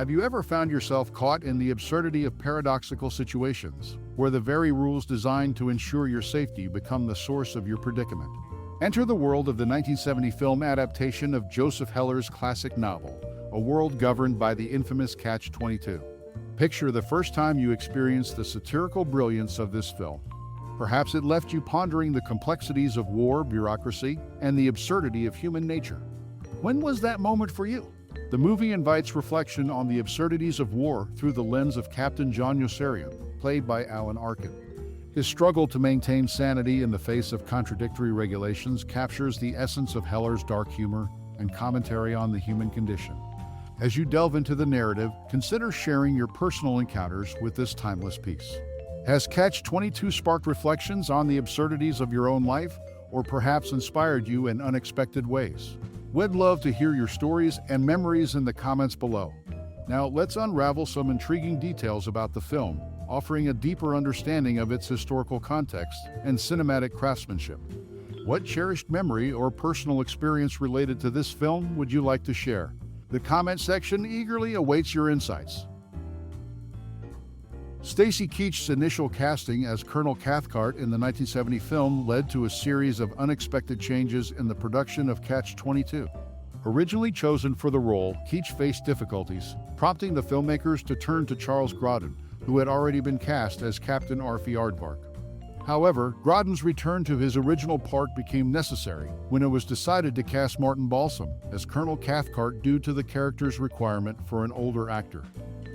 Have you ever found yourself caught in the absurdity of paradoxical situations, where the very rules designed to ensure your safety become the source of your predicament? Enter the world of the 1970 film adaptation of Joseph Heller's classic novel, a world governed by the infamous Catch-22. Picture the first time you experienced the satirical brilliance of this film. Perhaps it left you pondering the complexities of war, bureaucracy, and the absurdity of human nature. When was that moment for you? The movie invites reflection on the absurdities of war through the lens of Captain John Yossarian, played by Arkin. His struggle to maintain sanity in the face of contradictory regulations captures the essence of Heller's dark humor and commentary on the human condition. As you delve into the narrative, consider sharing your personal encounters with this timeless piece. Has Catch-22 sparked reflections on the absurdities of your own life, or perhaps inspired you in unexpected ways? We'd love to hear your stories and memories in the comments below. Now let's unravel some intriguing details about the film, offering a deeper understanding of its historical context and cinematic craftsmanship. What cherished memory or personal experience related to this film would you like to share? The comment section eagerly awaits your insights. Stacy Keach's initial casting as Colonel Cathcart in the 1970 film led to a series of unexpected changes in the production of Catch-22. Originally chosen for the role, Keach faced difficulties, prompting the filmmakers to turn to Charles Grodin, who had already been cast as Captain Arfie Aardvark. However, Grodin's return to his original part became necessary when it was decided to cast Martin Balsam as Colonel Cathcart due to the character's requirement for an older actor.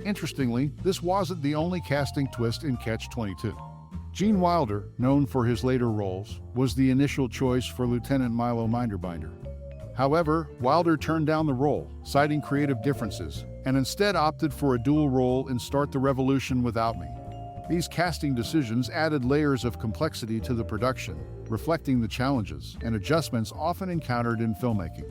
Interestingly, this wasn't the only casting twist in Catch-22. Gene Wilder, known for his later roles, was the initial choice for Lieutenant Milo Minderbinder. However, Wilder turned down the role, citing creative differences, and instead opted for a dual role in Start the Revolution Without Me. These casting decisions added layers of complexity to the production, reflecting the challenges and adjustments often encountered in filmmaking.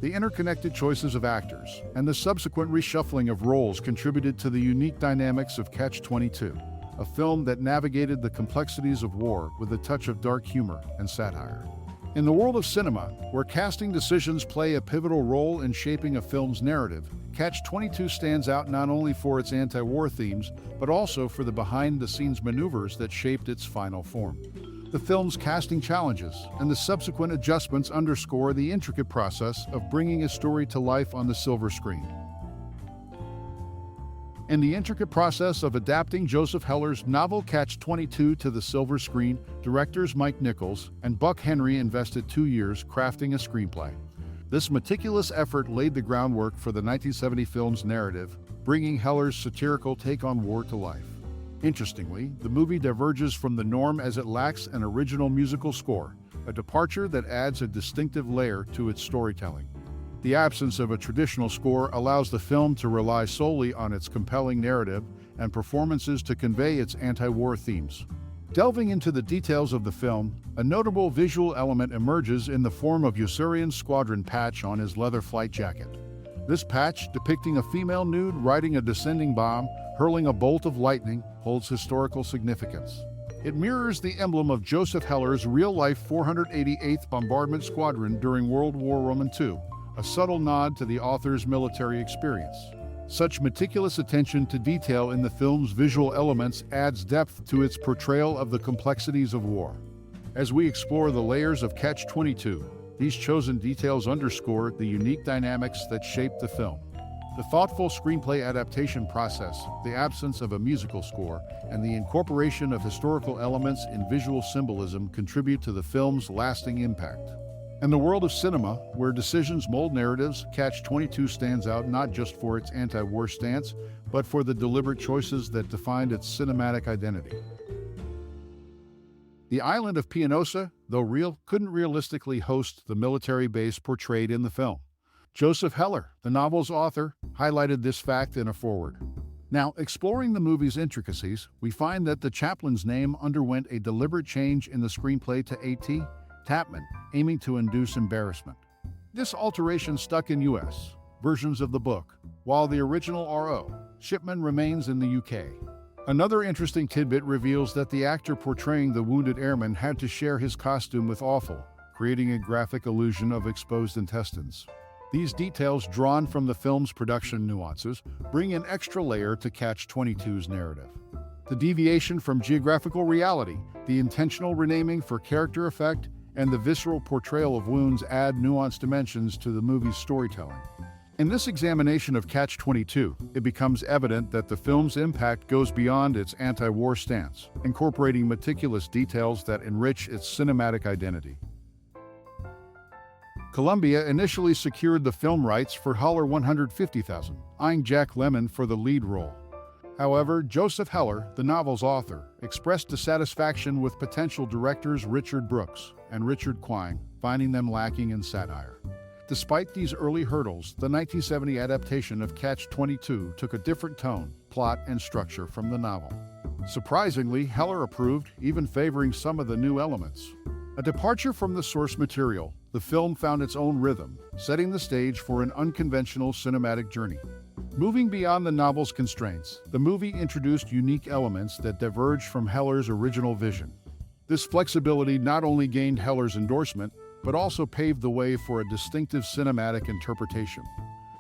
The interconnected choices of actors and the subsequent reshuffling of roles contributed to the unique dynamics of Catch-22, a film that navigated the complexities of war with a touch of dark humor and satire. In the world of cinema, where casting decisions play a pivotal role in shaping a film's narrative, Catch-22 stands out not only for its anti-war themes, but also for the behind-the-scenes maneuvers that shaped its final form. The film's casting challenges and the subsequent adjustments underscore the intricate process of bringing a story to life on the silver screen. In the intricate process of adapting Joseph Heller's novel Catch-22 to the silver screen, directors Mike Nichols and Buck Henry invested 2 years crafting a screenplay. This meticulous effort laid the groundwork for the 1970 film's narrative, bringing Heller's satirical take on war to life. Interestingly, the movie diverges from the norm as it lacks an original musical score, a departure that adds a distinctive layer to its storytelling. The absence of a traditional score allows the film to rely solely on its compelling narrative and performances to convey its anti-war themes. Delving into the details of the film, a notable visual element emerges in the form of Yossarian's squadron patch on his leather flight jacket. This patch, depicting a female nude riding a descending bomb, hurling a bolt of lightning, holds historical significance. It mirrors the emblem of Joseph Heller's real-life 488th Bombardment Squadron during World War II, a subtle nod to the author's military experience. Such meticulous attention to detail in the film's visual elements adds depth to its portrayal of the complexities of war. As we explore the layers of Catch-22, these chosen details underscore the unique dynamics that shape the film. The thoughtful screenplay adaptation process, the absence of a musical score, and the incorporation of historical elements in visual symbolism contribute to the film's lasting impact. In the world of cinema, where decisions mold narratives, Catch-22 stands out not just for its anti-war stance, but for the deliberate choices that defined its cinematic identity. The island of Pianosa, though real, couldn't realistically host the military base portrayed in the film. Joseph Heller, the novel's author, highlighted this fact in a foreword. Now, exploring the movie's intricacies, we find that the chaplain's name underwent a deliberate change in the screenplay to A.T. Tappman, aiming to induce embarrassment. This alteration stuck in U.S. versions of the book, while the original R.O. Shipman remains in the U.K. Another interesting tidbit reveals that the actor portraying the wounded airman had to share his costume with Offal, creating a graphic illusion of exposed intestines. These details, drawn from the film's production nuances, bring an extra layer to Catch-22's narrative. The deviation from geographical reality, the intentional renaming for character effect, and the visceral portrayal of wounds add nuanced dimensions to the movie's storytelling. In this examination of Catch-22, it becomes evident that the film's impact goes beyond its anti-war stance, incorporating meticulous details that enrich its cinematic identity. Columbia initially secured the film rights for $150,000, eyeing Jack Lemmon for the lead role. However, Joseph Heller, the novel's author, expressed dissatisfaction with potential directors Richard Brooks and Richard Quine, finding them lacking in satire. Despite these early hurdles, the 1970 adaptation of Catch-22 took a different tone, plot, and structure from the novel. Surprisingly, Heller approved, even favoring some of the new elements. A departure from the source material, the film found its own rhythm, setting the stage for an unconventional cinematic journey. Moving beyond the novel's constraints, the movie introduced unique elements that diverged from Heller's original vision. This flexibility not only gained Heller's endorsement, but also paved the way for a distinctive cinematic interpretation.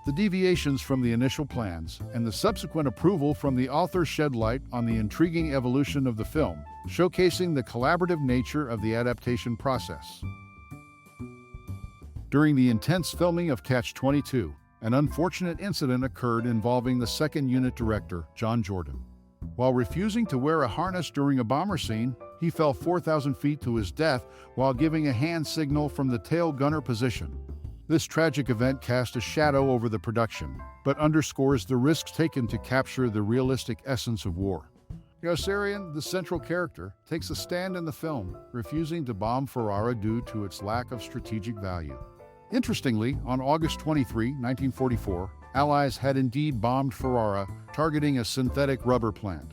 The deviations from the initial plans and the subsequent approval from the author shed light on the intriguing evolution of the film, showcasing the collaborative nature of the adaptation process. During the intense filming of Catch-22, an unfortunate incident occurred involving the second unit director, John Jordan. While refusing to wear a harness during a bomber scene, he fell 4,000 feet to his death while giving a hand signal from the tail gunner position. This tragic event cast a shadow over the production, but underscores the risks taken to capture the realistic essence of war. Yossarian, the central character, takes a stand in the film, refusing to bomb Ferrara due to its lack of strategic value. Interestingly, on August 23, 1944, Allies had indeed bombed Ferrara, targeting a synthetic rubber plant.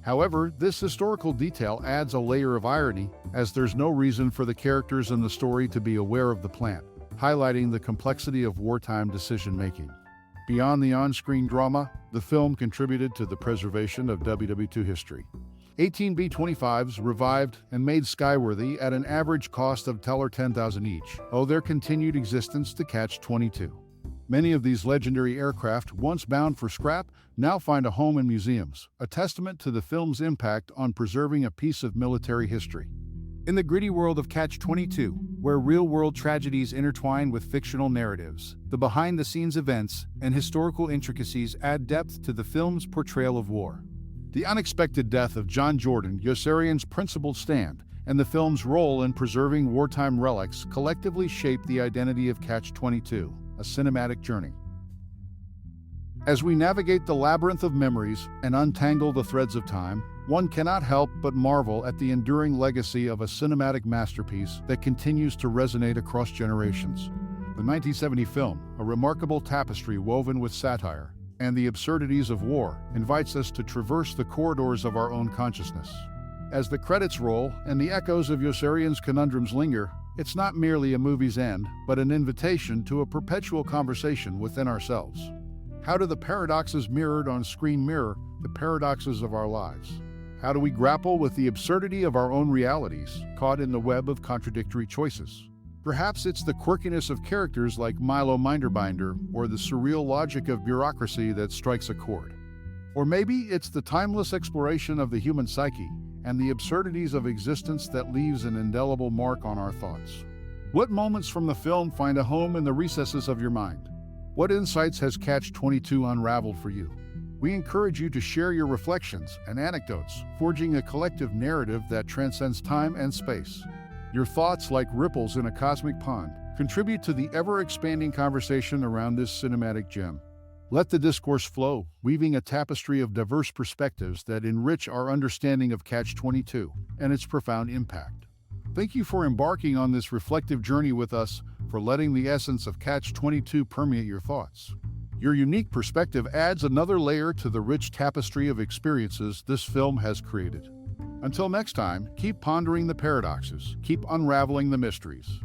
However, this historical detail adds a layer of irony, as there's no reason for the characters in the story to be aware of the plant, highlighting the complexity of wartime decision-making. Beyond the on-screen drama, the film contributed to the preservation of WW2 history. 18 B-25s revived and made skyworthy at an average cost of $10,000 each, owe their continued existence to Catch-22. Many of these legendary aircraft, once bound for scrap, now find a home in museums, a testament to the film's impact on preserving a piece of military history. In the gritty world of Catch-22, where real-world tragedies intertwine with fictional narratives, the behind-the-scenes events and historical intricacies add depth to the film's portrayal of war. The unexpected death of John Jordan, Yossarian's principled stand, and the film's role in preserving wartime relics collectively shape the identity of Catch-22, a cinematic journey. As we navigate the labyrinth of memories and untangle the threads of time, one cannot help but marvel at the enduring legacy of a cinematic masterpiece that continues to resonate across generations. The 1970 film, a remarkable tapestry woven with satire and the absurdities of war, invites us to traverse the corridors of our own consciousness. As the credits roll and the echoes of Yossarian's conundrums linger, it's not merely a movie's end, but an invitation to a perpetual conversation within ourselves. How do the paradoxes mirrored on screen mirror the paradoxes of our lives? How do we grapple with the absurdity of our own realities, caught in the web of contradictory choices? Perhaps it's the quirkiness of characters like Milo Minderbinder or the surreal logic of bureaucracy that strikes a chord. Or maybe it's the timeless exploration of the human psyche and the absurdities of existence that leaves an indelible mark on our thoughts. What moments from the film find a home in the recesses of your mind? What insights has Catch-22 unraveled for you? We encourage you to share your reflections and anecdotes, forging a collective narrative that transcends time and space. Your thoughts, like ripples in a cosmic pond, contribute to the ever-expanding conversation around this cinematic gem. Let the discourse flow, weaving a tapestry of diverse perspectives that enrich our understanding of Catch-22 and its profound impact. Thank you for embarking on this reflective journey with us, for letting the essence of Catch-22 permeate your thoughts. Your unique perspective adds another layer to the rich tapestry of experiences this film has created. Until next time, keep pondering the paradoxes, keep unraveling the mysteries,